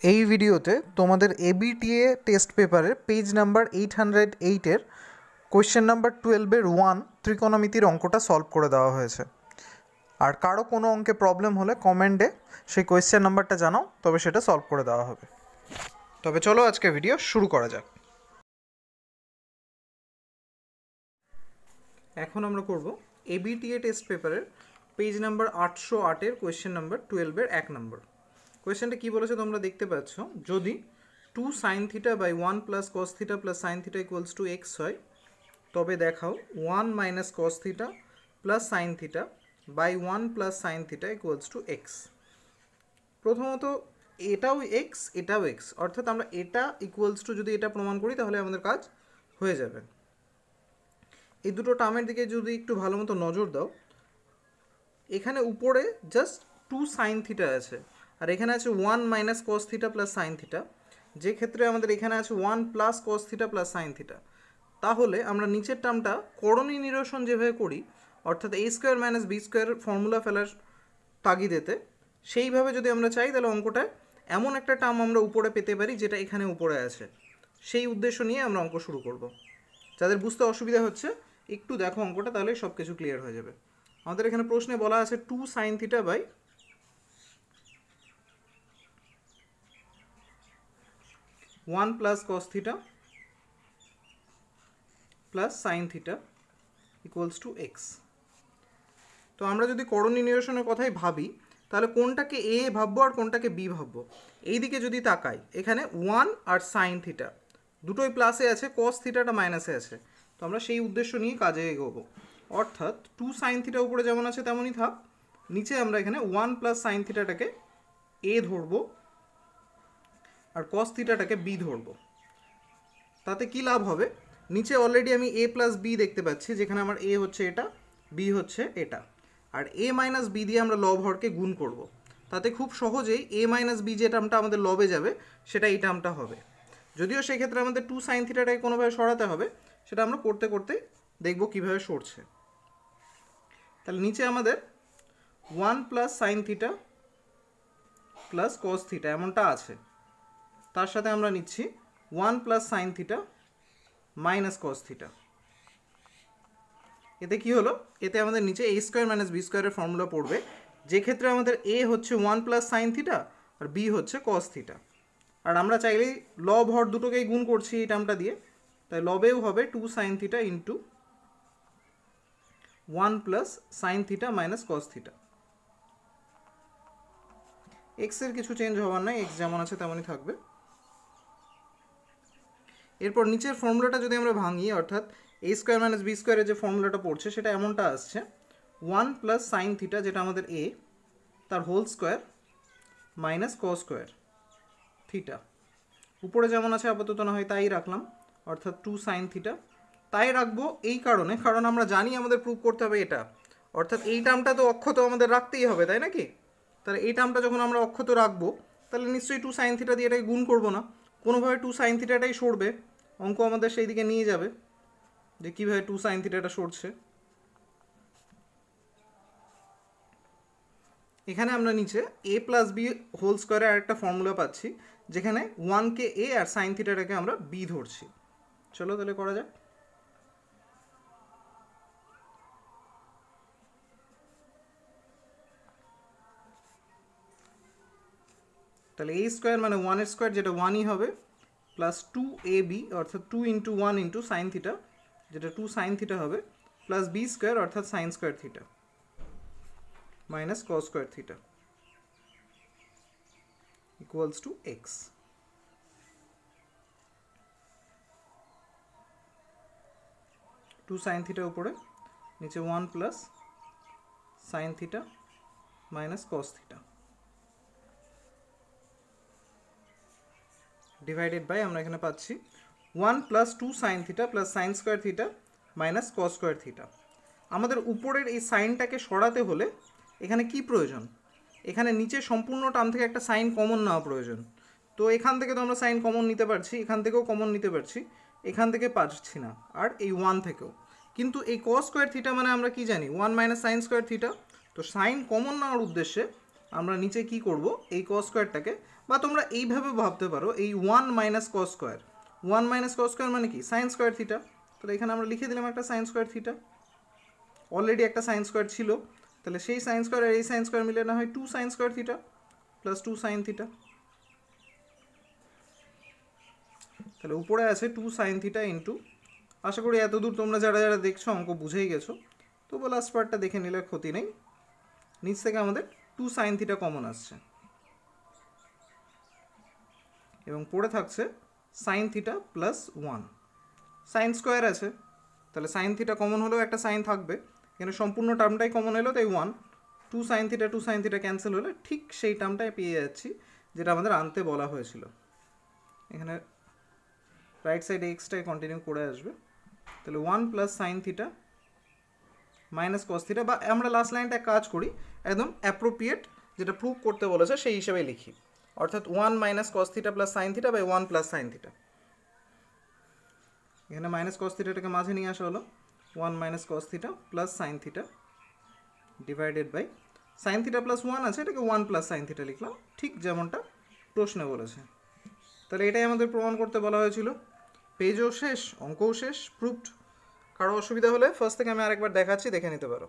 এই ভিডিওতে তোমাদের এবিটিএ টেস্ট পেপারের পেজ নাম্বার 808-এর কোয়েশ্চেন নাম্বার 12-এর 1 ত্রিকোণমিতির অঙ্কটা সলভ করে দেওয়া হয়েছে। আর কারো কোনো অঙ্কে প্রবলেম হলে কমেন্টে সেই কোয়েশ্চেন নাম্বারটা জানাও, তবে সেটা সলভ করে দেওয়া হবে। তবে চলো আজকে ভিডিও শুরু করা যাক। এখন আমরা করব এবিটিএ টেস্ট পেপারের পেজ নাম্বার 808-এর কোয়েশ্চেন নাম্বার 12-এর 1 নম্বর। কোয়েশ্চেনটা কী বলেছে তোমরা দেখতে পাচ্ছ, যদি 2 sin theta by 1 plus cos theta plus sine theta equals to x হয়, তবে দেখাও 1 minus cos theta plus sine theta by 1 plus sine theta equals to x. প্রথমত এটাও এক্স এটাও এক্স, অর্থাৎ আমরা এটা ইকুয়ালস টু যদি এটা প্রমাণ করি তাহলে আমাদের কাজ হয়ে যাবে। এই দুটো টার্মের দিকে যদি একটু ভালো মতো নজর দাও, এখানে উপরে জাস্ট 2 সাইন থিটা আছে আর এখানে আছে 1 minus cos theta plus sine theta, যে ক্ষেত্রে আমাদের এখানে আছে 1 plus cos theta plus sine theta. তাহলে আমরা নিচের টার্মটা করণীয় নিরসন যেভাবে করি, অর্থাৎ A square minus B square formula ফেলার তাগিদেতে সেইভাবে যদি আমরা চাই, তাহলে অঙ্কটায় এমন একটা টার্ম আমরা উপরে পেতে পারি যেটা এখানে উপরে আছে। সেই উদ্দেশ্য নিয়ে আমরা অঙ্ক শুরু করব। যাদের বুঝতে অসুবিধা হচ্ছে একটু দেখো অঙ্কটা, তাহলে সব কিছু ক্লিয়ার হয়ে যাবে। আমাদের এখানে প্রশ্নে বলা আছে 2 sine theta by 1 plus cos theta plus sine theta equals to x. তো আমরা যদি করণীয় নিরসনের কথাই ভাবি, তাহলে কোনটাকে এ ভাববো আর কোনটাকে বি ভাববো। এই দিকে যদি তাকাই, এখানে 1 আর সাইন থিটা দুটোই প্লাসে আছে, কস থিটাটা মাইনাসে আছে। তো আমরা সেই উদ্দেশ্য নিয়ে কাজে এগোবো, অর্থাৎ 2 সাইন থিটা উপরে যেমন আছে তেমনই থাক, নিচে আমরা এখানে 1 প্লাস সাইন থিটাটাকে এ ধরবো আর কস থিটাটাকে বি ধরবো। তাতে কি লাভ হবে, নিচে অলরেডি আমি এ প্লাস বি দেখতে পাচ্ছি, যেখানে আমার এ হচ্ছে এটা, বি হচ্ছে এটা, আর এ মাইনাস বি দিয়ে আমরা লব হরকে গুণ করব। তাতে খুব সহজেই এ মাইনাস বি যে টার্মটা আমাদের লবে যাবে সেটা এই টার্মটা হবে। যদিও সেক্ষেত্রে আমাদের 2 সাইন থিটাটাকে কোনোভাবে সরাতে হবে, সেটা আমরা করতে করতে দেখব কীভাবে সরছে। তাহলে নিচে আমাদের 1 plus sine theta plus cos theta এমনটা আছে, তার সাথে আমরা নিচ্ছি 1 plus sine theta minus cos theta. এতে কি হলো, এতে আমাদের নিচে এ স্কোয়ার মাইনাস বি স্কোয়ারের ফর্মুলা পড়বে, যে ক্ষেত্রে আমাদের এ হচ্ছে 1 প্লাস সাইন থিটা আর বি হচ্ছে কস থিটা। আর আমরা চাইলেই লব হর দুটোকেই গুণ করছি এই টার্মটা দিয়ে, তাই লবেও হবে 2 sine theta into 1 plus sine theta minus cos theta. এক্সের কিছু চেঞ্জ হওয়ার নাই, এক্স যেমন আছে তেমনই থাকবে। এরপর নিচের ফর্মুলাটা যদি আমরা ভাঙি, অর্থাৎ এ স্কোয়ার মাইনাস বি স্কোয়ারের যে ফর্মুলাটা পড়ছে সেটা এমনটা আসছে 1 প্লাস সাইন থিটা, যেটা আমাদের এ, তার whole square minus cos square theta. উপরে যেমন আছে আপাতত না হয় তাই রাখলাম, অর্থাৎ 2 সাইন থিটা। তাই রাখবো এই কারণে, কারণ আমরা জানি আমাদের প্রুভ করতে হবে এটা, অর্থাৎ এই টার্মটা তো অক্ষত আমাদের রাখতেই হবে, তাই নাকি? তাহলে এই টার্মটা যখন আমরা অক্ষত রাখবো, তাহলে নিশ্চয়ই 2 সাইন থিটা দিয়ে এটাকে গুণ করবো না, কোনোভাবে 2 সাইন থিটাটাই সরবে। অঙ্ক আমাদের সেই দিকে নিয়ে যাবে যে কীভাবে 2 সাইন থিটাটা সরছে। এখানে আমরা নিচে এ প্লাস বি হোল স্কোয়ারের আরেকটা ফর্মুলা পাচ্ছি, যেখানে 1কে এ আর সাইন থিটাটাকে আমরা বি ধরছি। চলো তাহলে করা যাক। তাহলে এ স্কোয়ার মানে 1 স্কোয়ার, যেটা 1ই হবে, প্লাস 2ab অর্থাৎ 2 ইন্টু 1 ইন্টু সাইন থিটা, যেটা 2 সাইন থিটা হবে, প্লাস বি স্কোয়ার অর্থাৎ sine square theta minus cos square theta equals to x. Two sine theta উপরে, নিচে 1 plus sine theta minus cos theta divided by আমরা এখানে পাচ্ছি 1 plus 2 sine theta plus sine square theta minus cos square theta. আমাদের উপরের এই সাইনটাকে সরাতে হলে এখানে কি প্রয়োজন, এখানে নিচে সম্পূর্ণ টার্ম থেকে একটা সাইন কমন নেওয়া প্রয়োজন। তো এখান থেকে তো আমরা সাইন কমন নিতে পারছি, এখান থেকেও কমন নিতে পারছি, এখান থেকে পারছি না, আর এই 1 থেকেও। কিন্তু এই কস স্কোয়ার থিটা মানে আমরা কি জানি, 1 মাইনাস সাইন স্কোয়ার থিটা। তো সাইন কমন নেওয়ার উদ্দেশ্যে আমরা নিচে কি করব, এই কস স্কোয়ারটাকে, বা তোমরা এইভাবে ভাবতে পারো, এই 1 minus cos square, 1 minus cos square মানে কি সাইন স্কোয়ার থিটা। তাহলে এখানে আমরা লিখে দিলাম একটা সাইন স্কোয়ার থিটা, অলরেডি একটা সাইন স্কোয়ার ছিল, তাহলে সেই সাইন স্কোয়ার আর এই সাইন স্কোয়ার মিলে না হয় 2 sign square theta plus 2 sine theta. তাহলে উপরে আছে 2 সাইন থিটা ইন্টু, আশা করি এতদূর তোমরা যারা যারা দেখছো অঙ্ক বুঝেই গেছো, তবু লাস্ট পার্টটা দেখে নিলে ক্ষতি নেই। নিচ থেকে আমাদের 2 সাইন থিটা কমন আসছে এবং পড়ে থাকছে sign theta plus 1। Sine square আছে, তাহলে সাইন থিটা কমন হলেও একটা সাইন থাকবে, এখানে সম্পূর্ণ টার্মটাই কমন এলো, তাই 1। 2 সাইন থিটা ক্যান্সেল হলে ঠিক সেই টার্মটাই পেয়ে যাচ্ছি যেটা আমাদের আনতে বলা হয়েছিল। এখানে রাইট সাইডে এক্সটাই কন্টিনিউ করে আসবে, তাহলে 1 plus sine theta minus cos theta, বা আমরা লাস্ট লাইনটা কাজ করি একদম অ্যাপ্রোপ্রিয়েট যেটা প্রুভ করতে বলেছে সেই হিসেবে লিখি, অর্থাৎ 1 minus cos theta plus sine theta by 1 plus sine theta. এখানে মাইনাস কস থিটাটাকে মাঝে নিয়ে আসা হলো, 1 minus cos theta plus sine theta divided by sine theta plus 1 আছে, এটাকে 1 প্লাস সাইন থিটা লিখলাম, ঠিক যেমনটা প্রশ্নে বলেছে। তাহলে এটাই আমাদের প্রমাণ করতে বলা হয়েছিল। পেজও শেষ, অঙ্কও শেষ, প্রুভড। কারো অসুবিধা হলে ফার্স্ট থেকে আমি আরেকবার দেখাচ্ছি, দেখে নিতে পারো।